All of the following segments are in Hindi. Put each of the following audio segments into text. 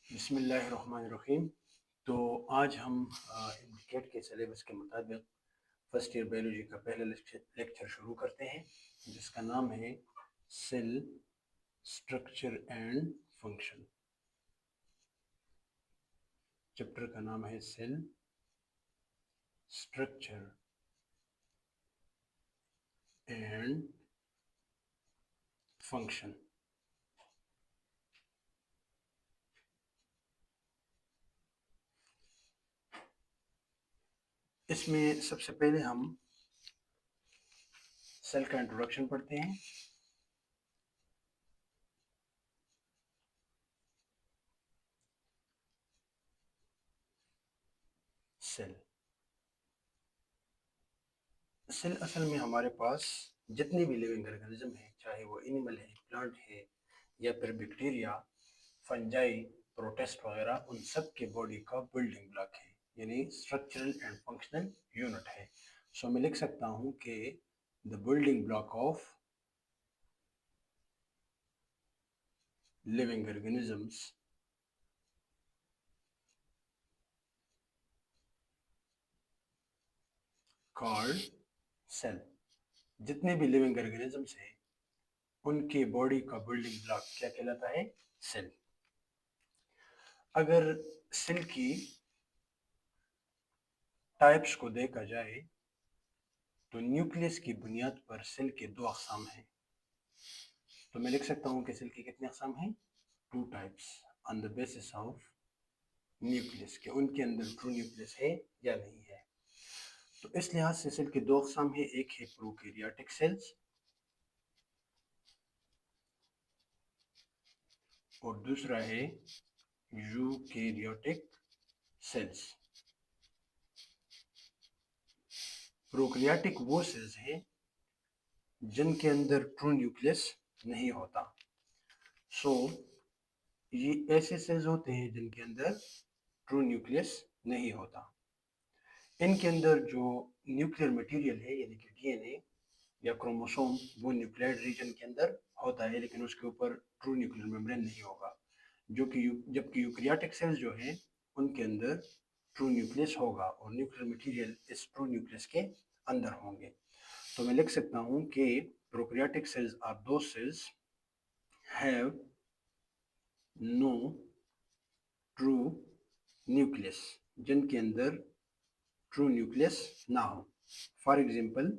बिस्मिल्लाहिर्रहमानिर्रहीम। तो आज हम इंडिकेट के सिलेबस के मुताबिक फर्स्ट ईयर बायोलॉजी का पहला लेक्चर शुरू करते हैं, जिसका नाम है cell structure and function. Chapter का नाम है सेल स्ट्रक्चर एंड फंक्शन। इसमें सबसे पहले हम सेल का इंट्रोडक्शन पढ़ते हैं। सेल सेल असल में हमारे पास जितने भी लिविंग ऑर्गेनिज्म हैं, चाहे वो एनिमल है, प्लांट है या फिर बैक्टीरिया, फंजाई, प्रोटेस्ट वगैरह, उन सब के बॉडी का बिल्डिंग ब्लॉक है, यानी स्ट्रक्चरल एंड फंक्शनल यूनिट है। सो मैं लिख सकता हूँ कि the building block of living organisms called cell. जितने भी लिविंग ऑर्गेनिजम्स हैं उनके बॉडी का बिल्डिंग ब्लॉक क्या कहलाता है? सेल। अगर सेल की टाइप्स को देखा जाए तो न्यूक्लियस की बुनियाद पर सेल के दो अक़साम हैं। तो मैं लिख सकता हूँ कि सेल की कितने अक़साम हैं? Two types on the basis of nucleus, के उनके अंदर ट्रू न्यूक्लियस है या नहीं है। तो इस लिहाज से सेल के दो अक़साम हैं, एक है प्रोकैरियोटिक सेल्स और दूसरा है यूकैरियोटिक सेल्स। प्रोकैरियोटिक वो सेल्स हैं जिनके अंदर ट्रू न्यूक्लियस नहीं होता। सो ये ऐसे सेल्स होते हैं जिनके अंदर ट्रू न्यूक्लियस नहीं होता। इनके अंदर जो न्यूक्लियर मटेरियल है, यानी कि डीएनए या क्रोमोसोम, वो न्यूक्लियड रीजन के अंदर होता है, लेकिन उसके ऊपर ट्रू न्यूक्लियर मेम्ब्रेन नहीं होगा। जबकि यूकैरियोटिक सेल्स जो है उनके अंदर ट्रू न्यूक्लियस होगा और न्यूक्लियर मटेरियल इस ट्रू न्यूक्लियस के अंदर होंगे। तो मैं लिख सकता हूँ कि prokaryotic cells are those cells have no true nucleus, जिनके अंदर ट्रू न्यूक्लियस ना हो। फॉर एग्जांपल,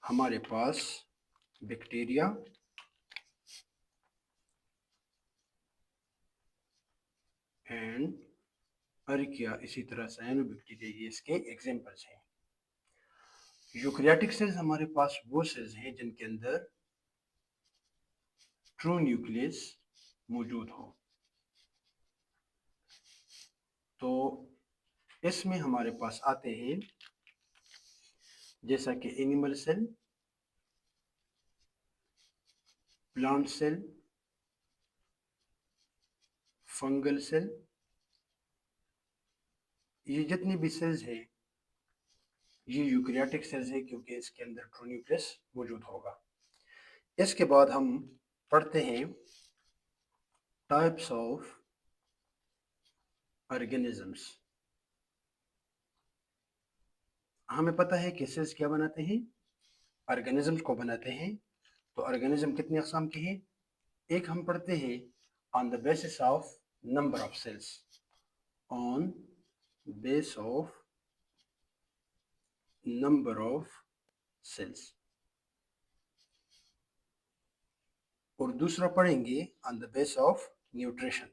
हमारे पास बैक्टीरिया एंड अर्किया, इसी तरह साइनोबैक्टीरिया, ये इसके एग्जांपल्स हैं। यूकैरियोटिक सेल्स हमारे पास वो सेल्स हैं जिनके अंदर ट्रू न्यूक्लियस मौजूद हो। तो इसमें हमारे पास आते हैं जैसा कि animal cell, plant cell, fungal cell. ये जितनी भी सेल्स हैं ये यूकैरियोटिक सेल्स है, क्योंकि इसके अंदर ट्रू न्यूक्लियस मौजूद होगा। इसके बाद हम पढ़ते हैं टाइप्स ऑफ ऑर्गेनिजम्स। हमें पता है कि सेल्स क्या बनाते हैं? ऑर्गेनिजम्स को बनाते हैं। तो ऑर्गेनिज्म कितने अक़साम के हैं? एक हम पढ़ते हैं on the basis of number of cells, on base of number of cells, और दूसरा पढ़ेंगे on the base of nutrition.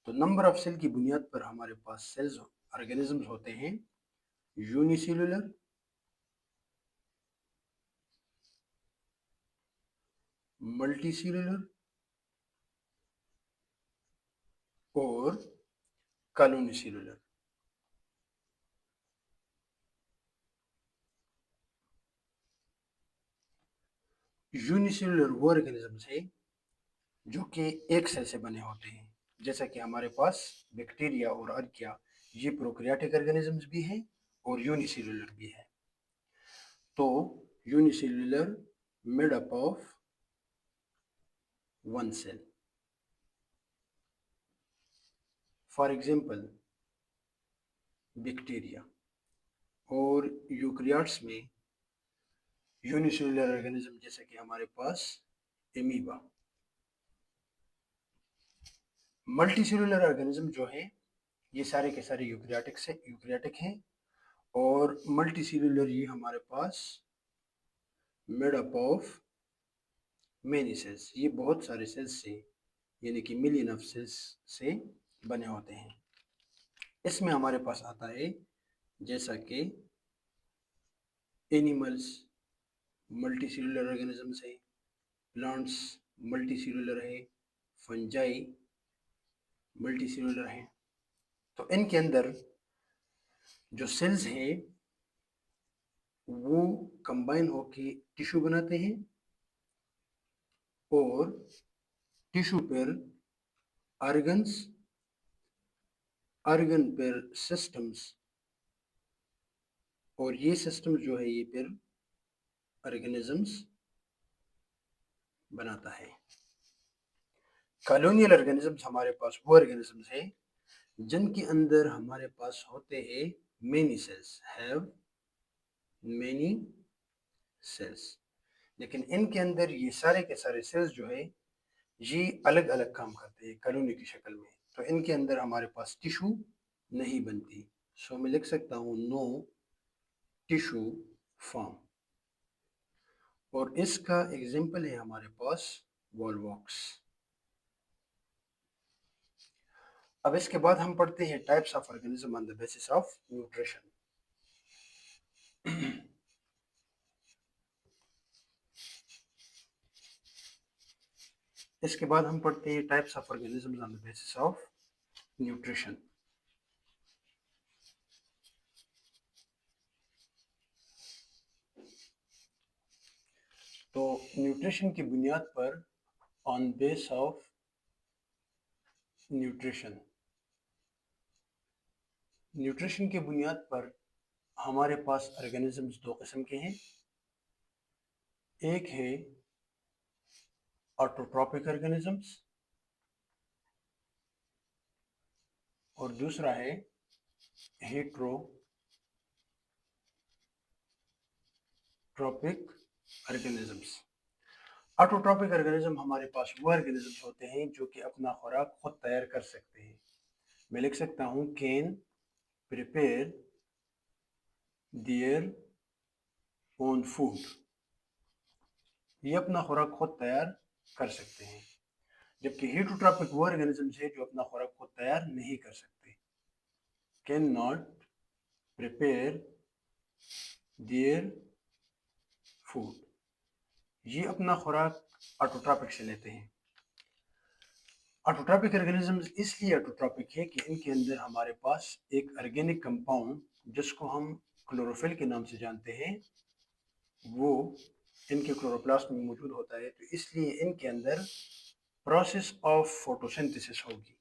तो नंबर ऑफ सेल की बुनियाद पर हमारे पास सेल्स ऑर्गेनिजम्स होते हैं यूनिसेलुलर, मल्टीसेलुलर और कॉलोनीसेलुलर। यूनिसेलुलर वो ऑर्गेनिजम्स है जो कि एक सेल से बने होते हैं, जैसा कि हमारे पास बैक्टीरिया और अर्किया, ये प्रोकैरियोटिक ऑर्गेनिजम्स भी हैं और यूनिसेलुलर भी है। तो unicellular made up of one cell. For example bacteria, और यूकैरियोट्स में यूनिसेलुलर ऑर्गेनिज्म जैसे कि हमारे पास एमीबा। मल्टीसेलुलर ऑर्गेनिज्म जो है ये सारे के सारे यूकैरियोटिक हैं, और मल्टीसेलुलर ये हमारे पास made up of many cells, ये बहुत सारे सेल्स से यानी कि मिलियन ऑफ सेल्स से बने होते हैं। इसमें हमारे पास आता है जैसा कि एनिमल्स मल्टीसेलुलर ऑर्गेनिजम्स है, प्लांट्स मल्टीसेलुलर है, फंजाई मल्टीसेलुलर है। तो इनके अंदर जो सेल्स हैं वो कंबाइन होके टिश्यू बनाते हैं, और टिश्यू पर ऑर्गन्स, ऑर्गन पर सिस्टम्स, और ये सिस्टम जो है ये फिर ऑर्गेनिजम्स बनाता है। कॉलोनियल ऑर्गेनिजम्स हमारे पास वो ऑर्गेनिजम्स है जिनके अंदर हमारे पास होते हैं many cells, have many cells, लेकिन इनके अंदर ये सारे के सारे सेल्स जो है ये अलग अलग काम करते हैं कॉलोनी की शक्ल में। तो इनके अंदर हमारे पास टिश्यू नहीं बनती। सो मैं लिख सकता हूँ नो टिश्यू फॉर्म, और इसका एग्जाम्पल है हमारे पास वॉलवॉक्स। अब इसके बाद हम पढ़ते हैं types of organism on the basis of nutrition. इसके बाद हम पढ़ते हैं types of organisms on the basis of nutrition. तो न्यूट्रिशन की बुनियाद पर, on base of nutrition, nutrition की बुनियाद पर हमारे पास ऑर्गेनिजम्स दो किस्म के हैं। एक है ऑटोट्रॉपिक ऑर्गेनिजम्स, और दूसरा है हेट्रोट्रॉपिक ऑर्गेनिजम्स। ऑटोट्रॉपिक ऑर्गेनिज्म हमारे पास वो ऑर्गेनिजम्स होते हैं जो कि अपना खुराक खुद तैयार कर सकते हैं। मैं लिख सकता हूँ can prepare their own food, ये अपना खुराक खुद तैयार कर सकते हैं। जबकि हेटरोट्रॉपिक वो ऑर्गेनिजम्स है जो अपना खुराक खुद तैयार नहीं कर सकते, can not prepare their food, ये अपना खुराक ऑटोट्रॉपिक से लेते हैं। ऑटोट्रॉपिक ऑर्गेनिजम्स इसलिए ऑटोट्रॉपिक है कि इनके अंदर हमारे पास एक ऑर्गेनिक कंपाउंड जिसको हम क्लोरोफिल के नाम से जानते हैं वो इनके क्लोरोप्लास्ट में मौजूद होता है। तो इसलिए इनके अंदर प्रोसेस ऑफ फोटोसिंथेसिस होगी,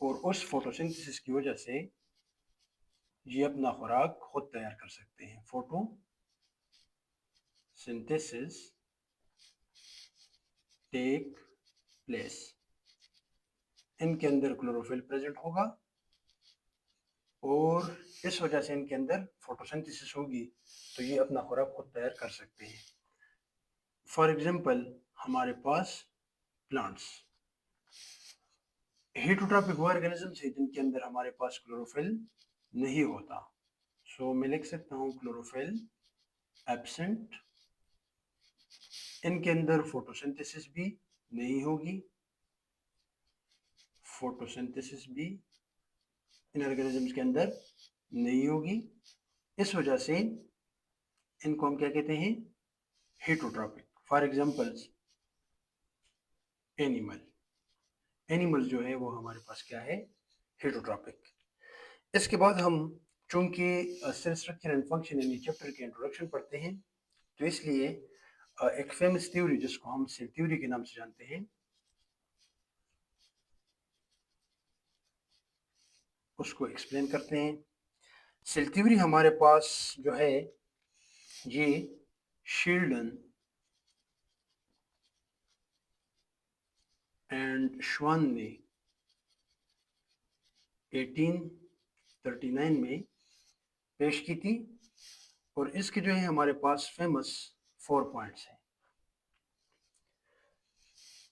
और उस फोटोसिंथेसिस की वजह से ये अपना खुराक खुद तैयार कर सकते हैं। फोटोसिंथेसिस टेक प्लेस, इनके अंदर क्लोरोफिल प्रेजेंट होगा, और इस वजह से इनके अंदर फोटोसिंथेसिस होगी, तो ये अपना खुराक खुद तैयार कर सकते हैं। फॉर एग्जांपल हमारे पास प्लांट्स, हेटरोट्रॉपिक वो ऑर्गेनिजम्स है जिनके अंदर हमारे पास क्लोरोफिल नहीं होता। सो मैं लिख सकता हूँ क्लोरोफिल एब्सेंट, इनके अंदर फोटोसिंथेसिस भी नहीं होगी, फोटोसिंथेसिस भी इन ऑर्गेनिजम्स के अंदर नहीं होगी। इस वजह से इनको हम क्या कहते हैं, heterotrophic. For examples animal, animal जो है वो हमारे पास क्या है, हेटरोट्रॉपिक। इसके बाद हम चूंकि सेल स्ट्रक्चर एंड फंक्शन यानी चैप्टर के इंट्रोडक्शन पढ़ते हैं, तो इसलिए एक फेमस थ्योरी जिसको हम सेल थ्योरी के नाम से जानते हैं उसको एक्सप्लेन करते हैं। सेल थ्योरी हमारे पास जो है ये शील्डन एंड श्वान ने 1839 में पेश की थी। और इसके जो है हमारे पास फेमस 4 पॉइंट्स हैं।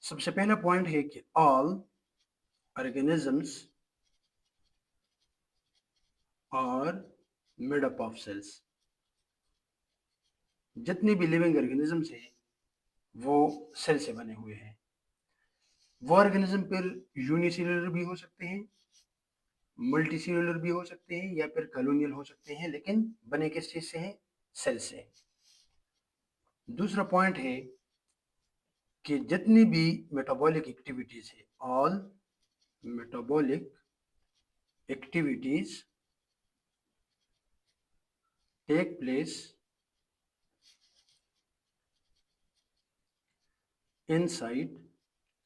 सबसे पहला पॉइंट है कि all organisms are made up of cells. जितने भी लिविंग ऑर्गेनिजम्स हैं वो सेल से बने हुए हैं। वो ऑर्गेनिज्म फिर यूनिसेल्युलर भी हो सकते हैं, मल्टीसेल्युलर भी हो सकते हैं, या फिर कॉलोनियल हो सकते हैं, लेकिन बने किस चीज से हैं? सेल से। दूसरा पॉइंट है कि जितनी भी मेटाबॉलिक एक्टिविटीज है, all metabolic activities take place inside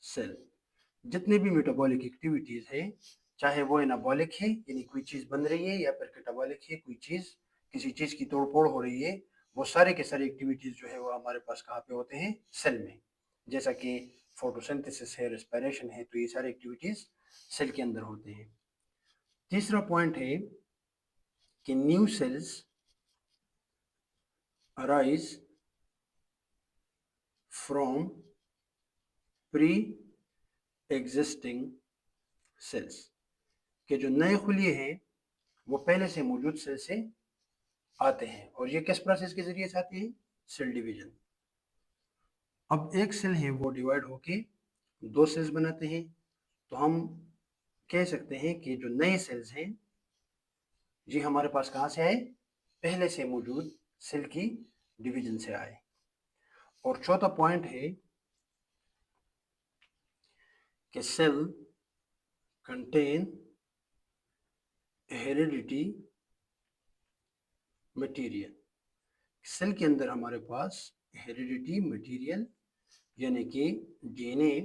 cell. जितनी भी मेटाबॉलिक एक्टिविटीज है, चाहे वो एनाबॉलिक है यानी कोई चीज बन रही है, या फिर कैटाबॉलिक है कोई चीज, किसी चीज की तोड़फोड़ हो रही है, वो सारे के सारे एक्टिविटीज जो है वो हमारे पास कहाँ पे होते हैं? सेल में। जैसा कि फोटोसिंथेसिस है, रेस्पिरेशन है, तो ये सारी एक्टिविटीज सेल के अंदर होते हैं। तीसरा पॉइंट है कि new sales arise from pre existing cells. के जो नए खुलिए हैं वो पहले से मौजूद सेल से आते हैं। और ये किस प्रोसेस के जरिए से आते हैं? Cell division. अब एक सेल है वो डिवाइड होके दो सेल्स बनाते हैं, तो हम कह सकते हैं कि जो नए सेल्स हैं ये हमारे पास कहाँ से आए? पहले से मौजूद सेल की डिवीजन से आए। और चौथा पॉइंट है कि cell contain heredity material. Cell के अंदर हमारे पास हेरिडिटी मटेरियल यानी कि डीएनए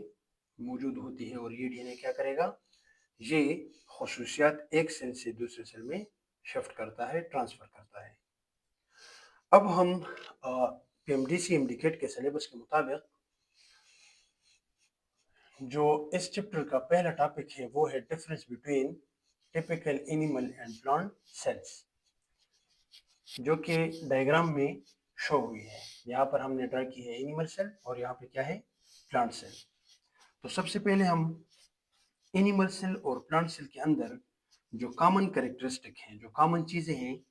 मौजूद होती है। और ये डीएनए क्या करेगा? ये खसूसियात एक सेल से दूसरे सेल में शिफ्ट करता है, ट्रांसफर करता है। अब हम पीएमडीसी एमडीकेट के सिलेबस के मुताबिक जो इस चैप्टर का पहला टॉपिक है वो है difference between typical animal and plant cells, जो कि डायग्राम में शो हुई है। यहाँ पर हमने ड्रा की है एनिमल सेल और यहाँ पे क्या है? Plant cell. तो सबसे पहले हम एनिमल सेल और प्लांट सेल के अंदर जो कॉमन कैरेक्टरिस्टिक हैं, जो कॉमन चीजें हैं,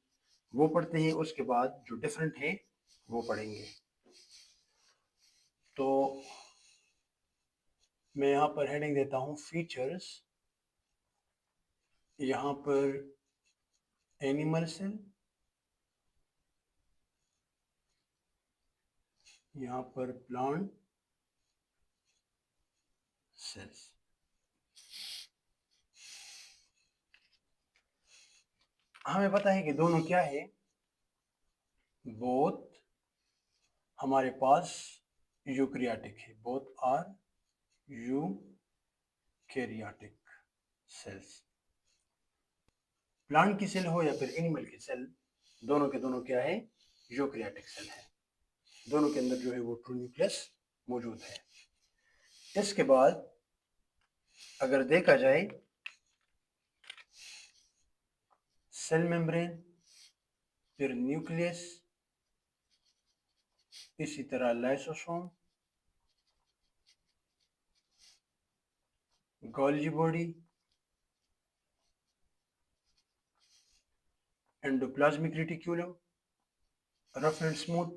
वो पढ़ते हैं। उसके बाद जो डिफरेंट है वो पढ़ेंगे। तो मैं यहाँ पर हेडिंग देता हूँ फीचर्स। यहाँ पर एनिमल सेल, यहाँ पर प्लांट सेल्स। हमें पता है कि दोनों क्या है? बोथ हमारे पास यूकैरियोटिक है, both are eukaryotic cells. Plant की सेल हो या फिर एनिमल की सेल, दोनों के दोनों क्या है? यूकैरियोटिक सेल है। दोनों के अंदर जो है वो ट्रू न्यूक्लियस मौजूद है। इसके बाद अगर देखा जाए सेल मेम्ब्रेन, फिर न्यूक्लियस, इसी तरह lysosome, Golgi body, endoplasmic reticulum, rough and smooth,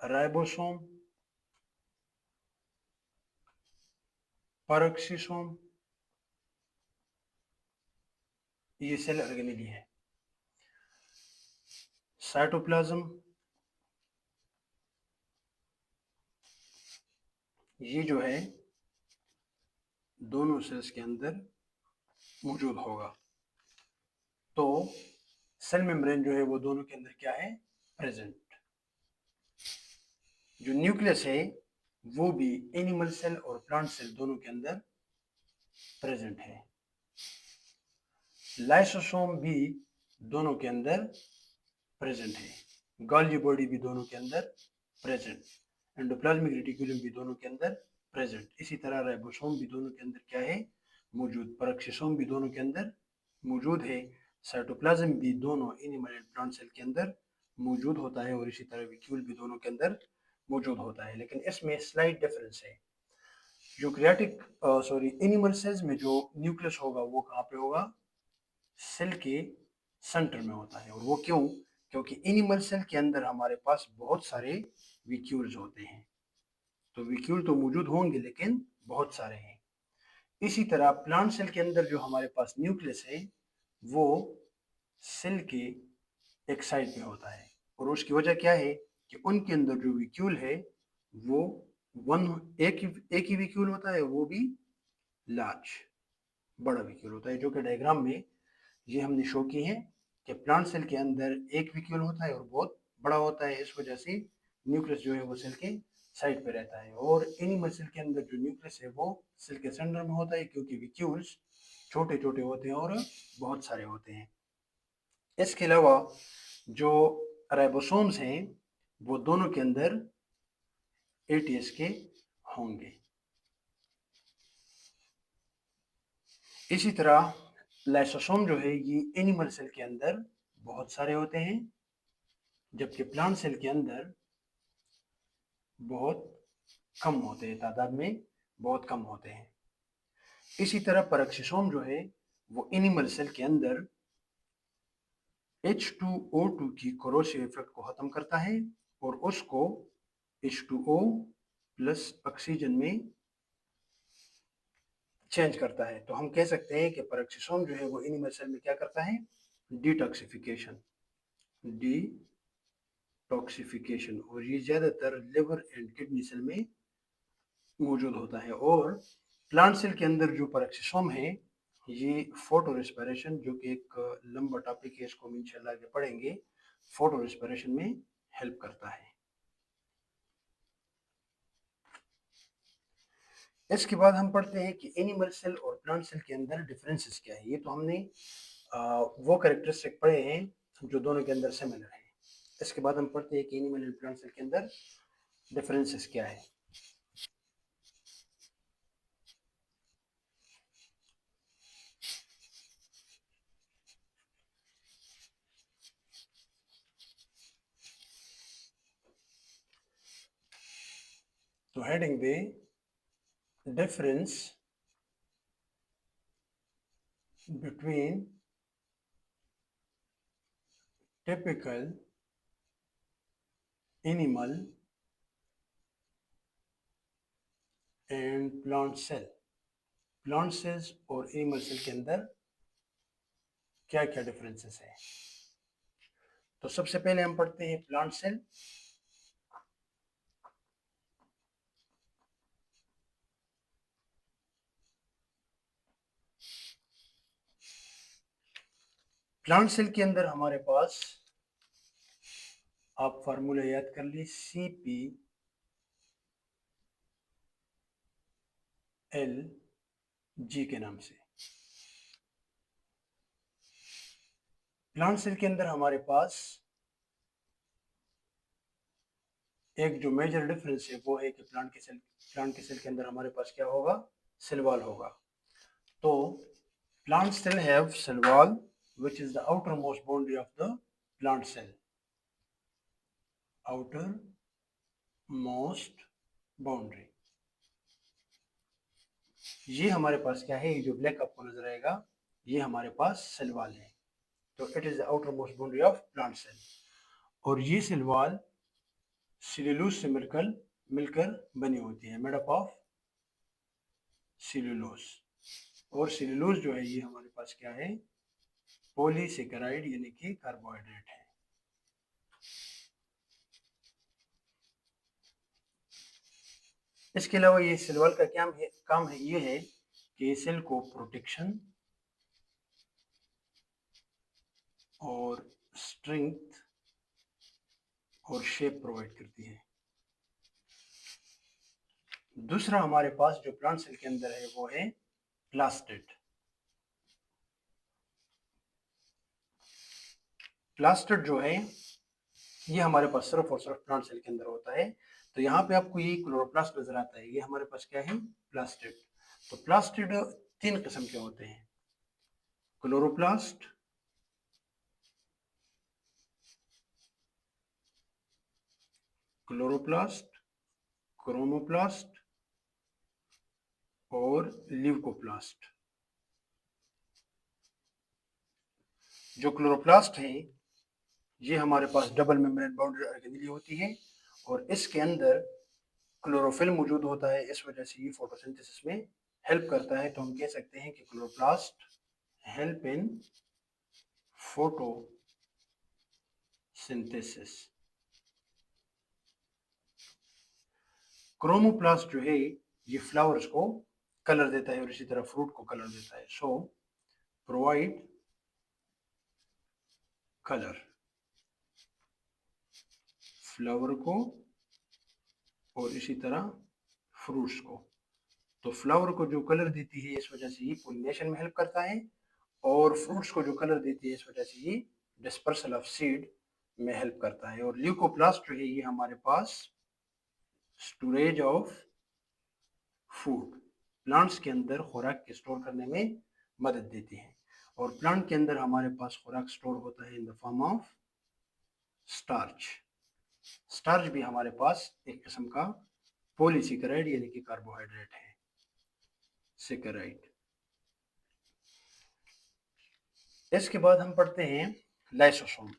ribosome, peroxisome, ये सेल ऑर्गेनेली है। साइटोप्लाज्म, ये जो है दोनों सेल्स के अंदर मौजूद होगा। तो सेल मेम्ब्रेन जो है वो दोनों के अंदर क्या है? प्रेजेंट। जो न्यूक्लियस है वो भी एनिमल सेल और प्लांट सेल दोनों के अंदर प्रेजेंट है। लाइसोसोम भी दोनों के अंदर प्रेजेंट है। गोल्जी बॉडी भी दोनों के अंदर प्रेजेंट। एंडोप्लाज्मिक रेटिकुलम भी दोनों के अंदर प्रेजेंट। इसी तरह राइबोसोम भी दोनों के अंदर क्या है? मौजूद, पेरोक्सिसोम भी दोनों के अंदर मौजूद है, साइटोप्लाज्म भी दोनों एनिमल एंड प्लांट सेल के अंदर मौजूद होता है और इसी तरह वैक्यूल भी दोनों के अंदर मौजूद होता है। लेकिन इसमें स्लाइट डिफरेंस है। यूकैरियोटिक एनिमल सेल्स में जो न्यूक्लियस होगा वो कहाँ पे होगा? सेल के सेंटर में होता है। और वो क्यों? क्योंकि एनिमल सेल के अंदर हमारे पास बहुत सारे वैक्यूल्स होते हैं। तो वैक्यूल तो मौजूद होंगे लेकिन बहुत सारे हैं। इसी तरह प्लांट सेल के अंदर जो हमारे पास न्यूक्लियस है वो सेल के एक साइड में होता है। और उसकी वजह क्या है कि उनके अंदर जो वैक्यूल है वो वन एक ही वैक्यूल होता है, वो भी लार्ज, बड़ा वैक्यूल होता है, जो कि डायग्राम में ये हमने शो की है कि प्लांट सेल के अंदर एक वैक्यूल होता है और बहुत बड़ा होता है। इस वजह से न्यूक्लियस जो है वो सेल के साइड पे रहता है। और एनिमल सेल के अंदर जो न्यूक्लियस है वो सेल के सेंटर में होता है, क्योंकि वैक्यूल्स छोटे छोटे होते हैं और बहुत सारे होते हैं। इसके अलावा जो राइबोसोम्स हैं वो दोनों के अंदर एटीएस के होंगे। इसी तरह लाइसोसोम जो है ये एनिमल सेल के अंदर बहुत सारे होते हैं, जबकि प्लांट सेल के अंदर बहुत कम होते हैं, तादाद में बहुत कम होते हैं। इसी तरह पेरोक्सिसोम जो है वो एनिमल सेल के अंदर H2O2 की कोरोसिव इफेक्ट को खत्म करता है और उसको H2O प्लस ऑक्सीजन में चेंज करता है। तो हम कह सकते हैं कि पेरोक्सिसोम जो है वो एनिमल सेल में क्या करता है? Detoxification, detoxification. और ये ज्यादातर लिवर एंड किडनी सेल में मौजूद होता है। और प्लांट सेल के अंदर जो पेरोक्सिसोम है ये फोटो रेस्पिरेशन, जो कि एक लंबा टॉपिक है, इसको हम इंशाल्लाह आगे पढ़ेंगे, फोटो रेस्पिरेशन में हेल्प करता है। इसके बाद हम पढ़ते हैं कि एनिमल सेल और प्लांट सेल के अंदर डिफरेंसेस क्या है। ये तो हमने वो कैरेक्टरिस्टिक पढ़े हैं जो दोनों के अंदर सिमिलर है। इसके बाद हम पढ़ते हैं कि एनिमल एंड प्लांट सेल के अंदर डिफरेंसेस क्या है। तो हेडिंग पे difference between typical animal and plant cell. Plant cells और एनिमल सेल के अंदर क्या क्या डिफरेंसेस है। तो सबसे पहले हम पढ़ते हैं प्लांट सेल। प्लांट सेल के अंदर हमारे पास, आप फार्मूला याद कर ली, CPLG के नाम से। प्लांट सेल के अंदर हमारे पास एक जो मेजर डिफरेंस है वो है कि प्लांट के सेल के अंदर हमारे पास क्या होगा? सेल वॉल होगा। तो plant cell have cell wall which is the outermost boundary of the plant cell. outermost boundary, ये हमारे पास क्या है? ये जो ब्लैक आपको नजर आएगा ये हमारे पास सेल वॉल है। तो it is the outer most boundary of plant cell. और ये सेल वॉल सेल्यूलोज से मिलकर मिलकर बनी होती है, मेड अप ऑफ सेल्यूलोज। और सेल्यूलोज जो है ये हमारे पास क्या है? पॉलीसेकेराइड यानी कि कार्बोहाइड्रेट है। इसके अलावा ये सेल वॉल का क्या काम है? ये है कि सेल को प्रोटेक्शन और स्ट्रेंथ और शेप प्रोवाइड करती है। दूसरा हमारे पास जो प्लांट सेल के अंदर है वो है प्लास्टिड। प्लास्टिड जो है ये हमारे पास सिर्फ और सिर्फ प्लांट सेल के अंदर होता है। तो यहाँ पे आपको ये क्लोरोप्लास्ट नजर आता है, ये हमारे पास क्या है? प्लास्टिड। तो प्लास्टिड तीन किस्म के होते हैं, क्लोरोप्लास्ट, क्रोमोप्लास्ट और ल्यूकोप्लास्ट। जो क्लोरोप्लास्ट है ये हमारे पास डबल मेम्ब्रेन बाउंड्री ऑर्गेनेली होती है और इसके अंदर क्लोरोफिल मौजूद होता है, इस वजह से ये फोटोसिंथेसिस में हेल्प करता है। तो हम कह सकते हैं कि chloroplast help in photosynthesis. Chromoplast जो है ये फ्लावर्स को कलर देता है और इसी तरह फ्रूट को कलर देता है। सो प्रोवाइड कलर फ्लावर को और इसी तरह फ्रूट्स को। तो फ्लावर को जो कलर देती है इस वजह से ये पोलिनेशन में हेल्प करता है और फ्रूट्स को जो कलर देती है इस वजह से ये डिस्पर्सल ऑफ सीड में हेल्प करता है। और ल्यूकोप्लास्ट जो है ये हमारे पास स्टोरेज ऑफ फूड, प्लांट्स के अंदर खुराक के स्टोर करने में मदद देती है। और प्लांट के अंदर हमारे पास खुराक स्टोर होता है इन the form of starch. Starch भी हमारे पास एक किस्म का पॉलीसेकेराइड यानी कि कार्बोहाइड्रेट है, सेकेराइड। इसके बाद हम पढ़ते हैं लाइसोसोम।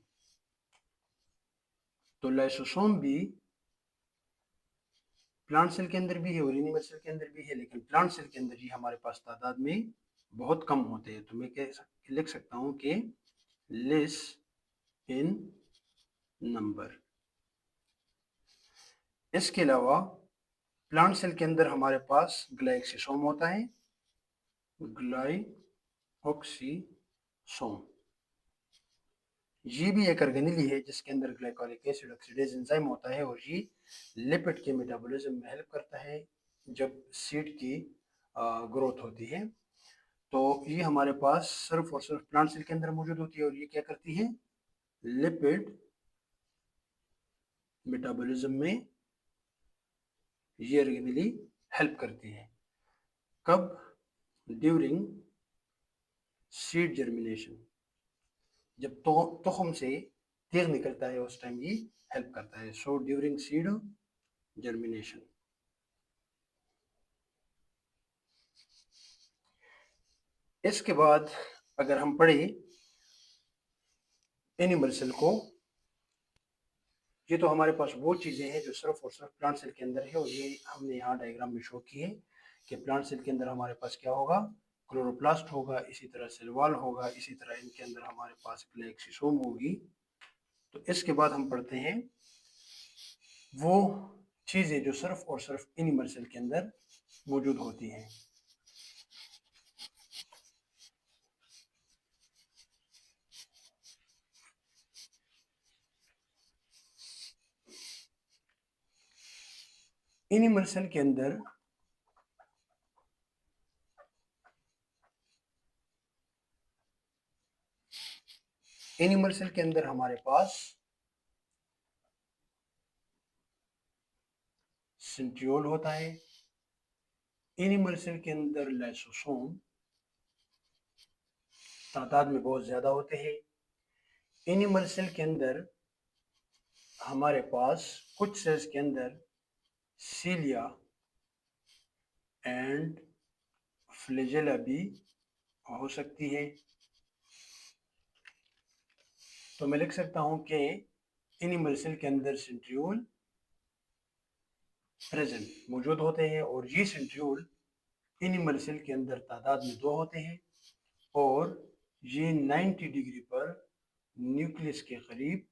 तो लाइसोसोम भी प्लांट सेल के अंदर भी है और एनिमल सेल के अंदर भी है, लेकिन प्लांट सेल के अंदर ही हमारे पास तादाद में बहुत कम होते हैं। तो मैं लिख सकता हूं कि लेस इन नंबर। इसके अलावा प्लांट सेल के अंदर हमारे पास ग्लाइक्सिसोम होता है, ग्लाइऑक्सीसोम। ये भी एक ऑर्गेनेली है जिसके अंदर ग्लाइकोलिक एसिड ऑक्सीडेज एंजाइम होता है और ये लिपिड के मेटाबॉलिज्म में हेल्प करता है जब सीड की ग्रोथ होती है। तो ये हमारे पास सिर्फ और सिर्फ प्लांट सेल के अंदर मौजूद होती है और ये क्या करती है, लिपिड मेटाबॉलिज्म में ये ऑर्गेनेली हेल्प करती है। कब, ड्यूरिंग सीड जर्मिनेशन, जब तो तुखम से तेल निकलता है उस टाइम ये हेल्प करता है। So during seed germination. इसके बाद अगर हम पढ़े एनिमल सेल को, ये तो हमारे पास वो चीजें हैं जो सिर्फ और सिर्फ प्लांट सेल के अंदर है और ये हमने यहाँ डायग्राम में शो की है कि प्लांट सेल के अंदर हमारे पास क्या होगा, क्लोरोप्लास्ट होगा, इसी तरह सेल वॉल होगा, इसी तरह इनके अंदर हमारे पास ग्लाइक्सिसोम होगी। तो इसके बाद हम पढ़ते हैं वो चीजें जो सिर्फ और सिर्फ एनिमल सेल के अंदर मौजूद होती हैं। एनिमल सेल के अंदर हमारे पास सेंट्रियोल होता है। एनिमल सेल के अंदर लाइसोसोम तादाद में बहुत ज्यादा होते हैं। एनिमल सेल के अंदर हमारे पास कुछ सेल्स के अंदर सीलिया एंड फ्लैजेला भी हो सकती है। तो मैं लिख सकता हूं कि एनिमल सेल के अंदर सेंट्रियोल प्रेजेंट मौजूद होते हैं और ये सेंट्रियोल एनिमल सेल के अंदर तादाद में 2 होते हैं और ये 90 डिग्री पर न्यूक्लियस के करीब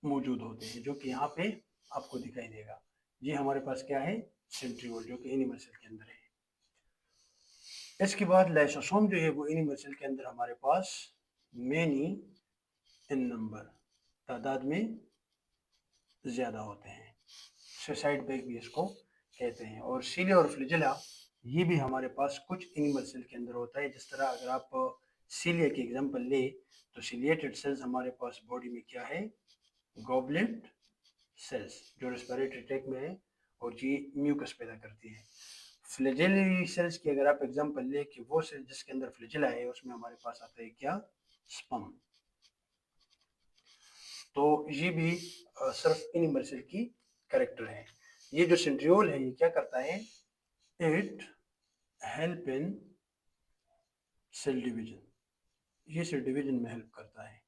मौजूद होते हैं, जो कि यहाँ पे आपको दिखाई देगा। ये हमारे पास क्या है, सेंट्रियोल, जो कि एनिमल सेल के अंदर है। इसके बाद लाइसोसोम जो है वो एनिमल सेल के अंदर हमारे पास मेनी इन नंबर, तादाद में ज्यादा होते हैं। सुसाइड बैग भी इसको कहते हैं। और सीलिया और फ्लैजेला ये भी हमारे पास कुछ एनिमल सेल के अंदर होता है। जिस तरह अगर आप सीलिया की एग्जांपल ले तो सीलिएटेड सेल्स हमारे पास बॉडी में क्या है, गॉबलेट सेल्स, जो रेस्पिरेटरी ट्रैक्ट में है और ये म्यूकस पैदा करती है। फ्लैजेलरी सेल्स की अगर आप एग्जांपल ले कि वो सेल जिसके अंदर फ्लैजेला है उसमें हमारे पास आता है क्या, स्पर्म। तो ये भी सिर्फ एनिमल सेल की कैरेक्टर है। ये जो सेंट्रियोल है ये क्या करता है, it help in cell division, ये सेल डिवीजन में हेल्प करता है।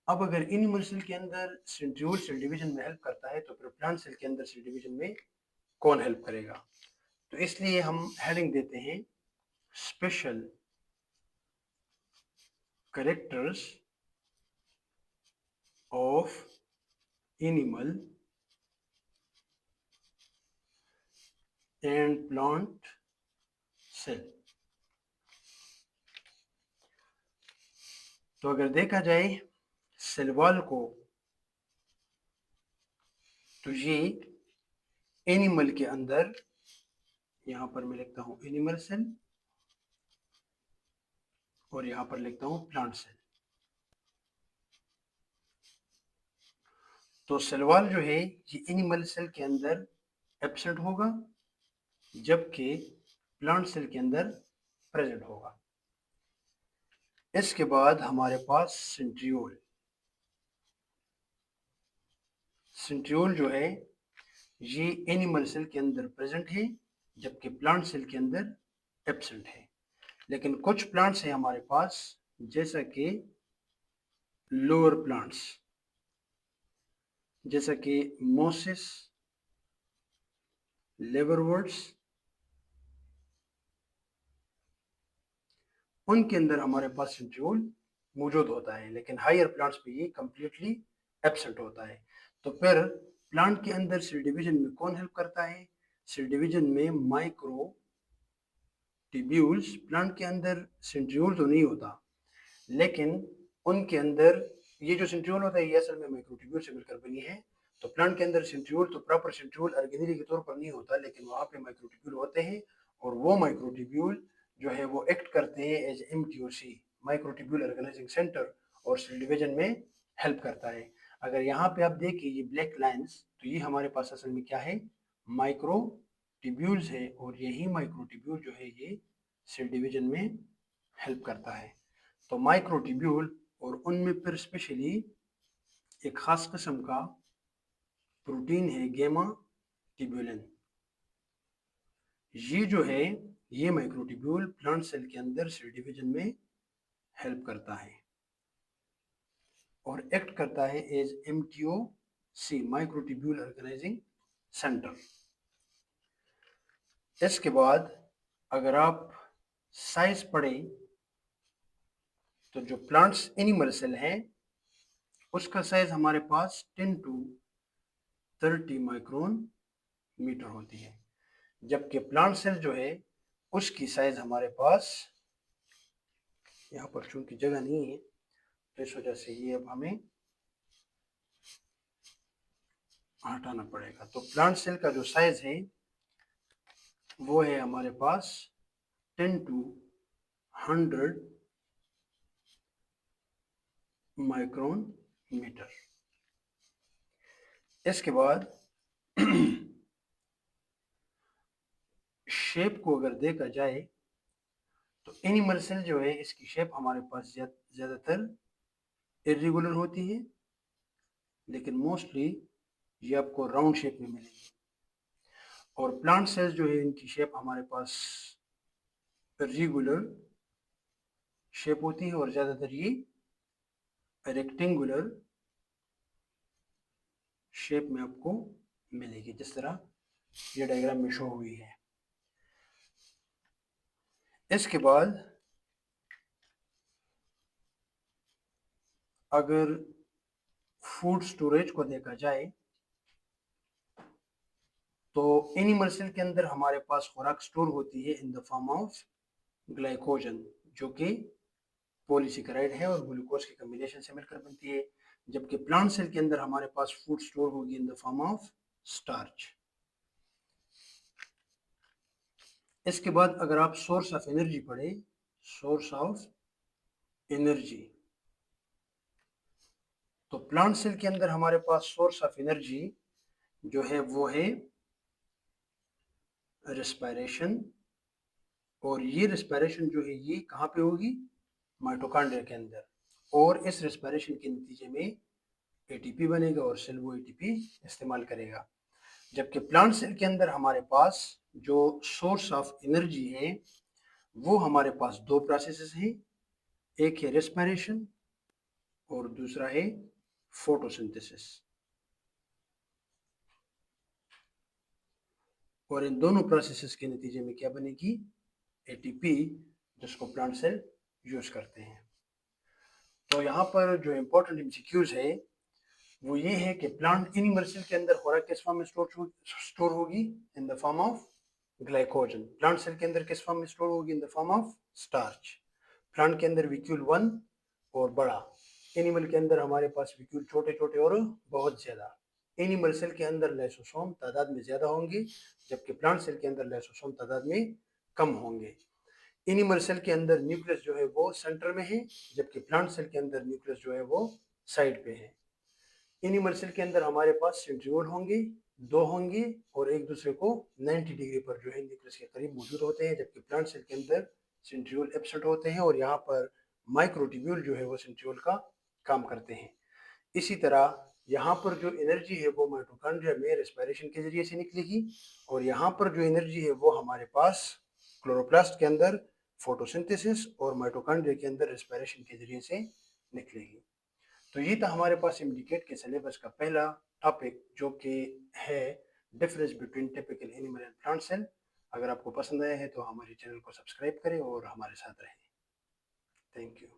अब अगर एनिमल सेल के अंदर सेंट्रियोल सेल डिवीजन में हेल्प करता है तो फिर प्लांट सेल के अंदर सेल डिवीजन में कौन हेल्प करेगा। तो इसलिए हम हेडिंग देते हैं special characters of animal and plant cell. तो अगर देखा जाए सेल वॉल को, तो ये एनिमल के अंदर, यहां पर मैं लिखता हूं एनिमल सेल और यहां पर लिखता हूं प्लांट सेल। तो सेल वॉल जो है ये एनिमल सेल के अंदर एब्सेंट होगा जबकि प्लांट सेल के अंदर प्रेजेंट होगा। इसके बाद हमारे पास सेंट्रियोल। सेंट्रियोल जो है ये एनिमल सेल के अंदर प्रेजेंट है जबकि प्लांट सेल के अंदर एब्सेंट है। लेकिन कुछ प्लांट्स हैं हमारे पास जैसा कि लोअर प्लांट्स, जैसा कि मोसिस, लेवरवुड्स, उनके अंदर हमारे पास सेंट्रियोल मौजूद होता है, लेकिन हायर प्लांट्स पे ये कंप्लीटली एब्सेंट होता है। तो फिर प्लांट के अंदर सेल डिवीजन में कौन हेल्प करता है, सेल डिवीजन में माइक्रो ट्यूब्यूल्स। प्लांट के अंदर सेंट्रियोल तो नहीं होता, लेकिन उनके अंदर ये जो सेंट्रियोल होता है ये असल में माइक्रोट्यूब्यूल से मिलकर बनी है। तो प्लांट के अंदर सेंट्रियोल तो प्रॉपर सेंट्रियोल ऑर्गेनेली के तौर पर नहीं होता, लेकिन वहाँ पे माइक्रोट्यूब्यूल होते हैं और वो माइक्रोट्यूब्यूल जो है वो एक्ट करते हैं एज एमटीओसी, माइक्रोट्यूब्यूल ऑर्गेनाइजिंग सेंटर, और सेल डिवीजन में हेल्प करता है। अगर यहाँ पे आप देखिए ये ब्लैक लाइन्स, तो ये हमारे पास असल में क्या है, माइक्रोट्यूब्यूल्स है, और यही माइक्रोट्यूब्यूल जो है ये सेल डिवीजन में हेल्प करता है। तो माइक्रोट्यूब्यूल और उनमें फिर स्पेशली एक खास किस्म का प्रोटीन है गेमा ट्यूबुलिन। ये जो है ये माइक्रोट्यूब्यूल प्लांट सेल के अंदर सेल डिवीजन में हेल्प करता है और एक्ट करता है एज एमटीओसी, माइक्रोट्यूब्यूल ऑर्गेनाइजिंग सेंटर। इसके बाद अगर आप साइज पढ़ें तो जो प्लांट्स एनिमल सेल है उसका साइज हमारे पास 10 to 30 माइक्रोन मीटर होती है, जबकि प्लांट सेल जो है उसकी साइज हमारे पास, यहाँ पर चूंकि जगह नहीं है तो इस वजह से ये अब हमें हटाना पड़ेगा। तो प्लांट सेल का जो साइज है वो है हमारे पास 10 to 100 माइक्रोन मीटर। इसके बाद शेप को अगर देखा जाए तो एनिमल सेल जो है इसकी शेप हमारे पास ज्यादातर इरेगुलर होती है, लेकिन मोस्टली ये आपको राउंड शेप में मिलेगी। और प्लांट सेल्स जो है इनकी शेप हमारे पास रेगुलर शेप होती है और ज्यादातर ये रेक्टेंगुलर शेप में आपको मिलेगी, जिस तरह ये डायग्राम में शो हुई है। इसके बाद अगर फूड स्टोरेज को देखा जाए तो एनिमल सेल के अंदर हमारे पास खुराक स्टोर होती है इन द फॉर्म ऑफ ग्लाइकोजन, जो कि पॉलीसेकेराइड है और ग्लूकोज के कॉम्बिनेशन से मिलकर बनती है, जबकि प्लांट सेल के अंदर हमारे पास फूड स्टोर होगी in the form of starch. इसके बाद अगर आप सोर्स ऑफ एनर्जी पढ़े, सोर्स ऑफ एनर्जी, तो प्लांट सेल के अंदर हमारे पास सोर्स ऑफ एनर्जी जो है वो है रेस्पिरेशन, और ये रेस्पिरेशन जो है ये कहाँ पे होगी, माइटोकॉन्ड्रिया के अंदर, और इस रेस्पिरेशन के नतीजे में एटीपी बनेगा और सेल वो एटीपी इस्तेमाल करेगा। जबकि प्लांट सेल के अंदर हमारे पास जो सोर्स ऑफ एनर्जी है वो हमारे पास दो प्रोसेसेस हैं, एक है रेस्पिरेशन और दूसरा है फोटोसिंथेसिस। और इन दोनों प्रोसेसेस के नतीजे में क्या बनेगी, एटीपी, जिसको प्लांट सेल यूज करते हैं। तो यहाँ पर जो इम्पोर्टेंट एमसीक्यूज है वो ये है कि प्लांट एनिमल सेल के अंदर खुराक किस फॉर्म में स्टोर होगी, in the form of glycogen. Plant cell के अंदर किस फॉर्म में स्टोर होगी, in the form of starch. Plant के अंदर विक्यूल 1 और बड़ा, एनिमल के अंदर हमारे पास विक्यूल छोटे छोटे और बहुत ज्यादा। एनिमल सेल के अंदर लाइसोसोम तादाद में ज्यादा होंगे, जबकि प्लांट सेल के अंदर लाइसोसोम तादाद में कम होंगे। एनिमल सेल के अंदर न्यूक्लियस जो है वो सेंटर में है, जबकि प्लांट सेल के अंदर न्यूक्लियस जो है वो साइड पे है। एनिमल सेल के अंदर हमारे पास सेंट्रियोल होंगे, दो होंगे, और एक दूसरे को 90 डिग्री पर जो है न्यूक्लियस के करीब मौजूद होते हैं, जबकि प्लांट सेल के अंदर सेंट्रियोल एब्सेंट होते हैं और यहाँ पर माइक्रोट्यूब्यूल जो है वो सेंट्रियोल का काम करते हैं। इसी तरह यहाँ पर जो एनर्जी है वो माइटोकॉन्ड्रिया में रेस्पिरेशन के जरिए से निकलेगी, और यहाँ पर जो एनर्जी है वो हमारे पास क्लोरोप्लास्ट के अंदर फोटोसिंथेसिस और माइटोकॉन्ड्रिया के अंदर रेस्पिरेशन के जरिए से निकलेगी। तो ये था हमारे पास इम्डिकेट के सिलेबस का पहला टॉपिक, जो कि है difference between typical animal and plant cell. अगर आपको पसंद आया है तो हमारे चैनल को सब्सक्राइब करें और हमारे साथ रहें। Thank you.